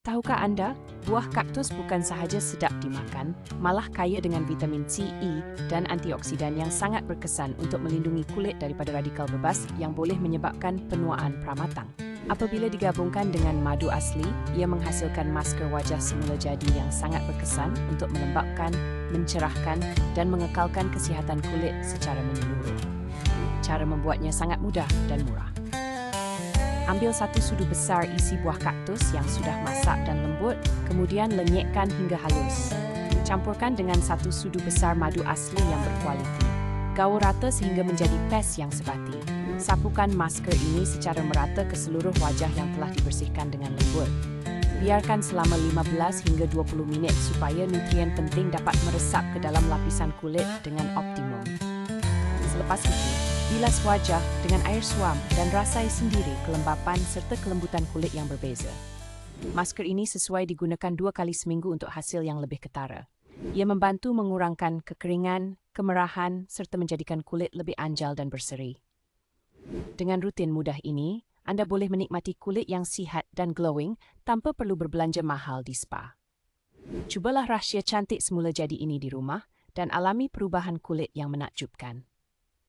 Tahukah Anda, buah kaktus bukan sahaja sedap dimakan, malah kaya dengan vitamin C, E, dan antioksidan yang sangat berkesan untuk melindungi kulit daripada radikal bebas yang boleh menyebabkan penuaan pramatang. Apabila digabungkan dengan madu asli, ia menghasilkan masker wajah semula jadi yang sangat berkesan untuk melembabkan, mencerahkan, dan mengekalkan kesihatan kulit secara menyeluruh. Cara membuatnya sangat mudah dan murah. Ambil 1 sudu besar isi buah kaktus yang sudah masak dan lembut, kemudian lenyekkan hingga halus. Campurkan dengan 1 sudu besar madu asli yang berkualiti. Gaul rata sehingga menjadi pes yang sebati. Sapukan masker ini secara merata ke seluruh wajah yang telah dibersihkan dengan lembut. Biarkan selama 15 hingga 20 minit supaya nutrien penting dapat meresap ke dalam lapisan kulit dengan optimum. Selepas itu, bilas wajah dengan air suam dan rasai sendiri kelembapan serta kelembutan kulit yang berbeza. Masker ini sesuai digunakan 2 kali seminggu untuk hasil yang lebih ketara. Ia membantu mengurangkan kekeringan, kemerahan, serta menjadikan kulit lebih anjal dan berseri. Dengan rutin mudah ini, Anda boleh menikmati kulit yang sihat dan glowing tanpa perlu berbelanja mahal di spa. Cubalah rahsia cantik semula jadi ini di rumah dan alami perubahan kulit yang menakjubkan.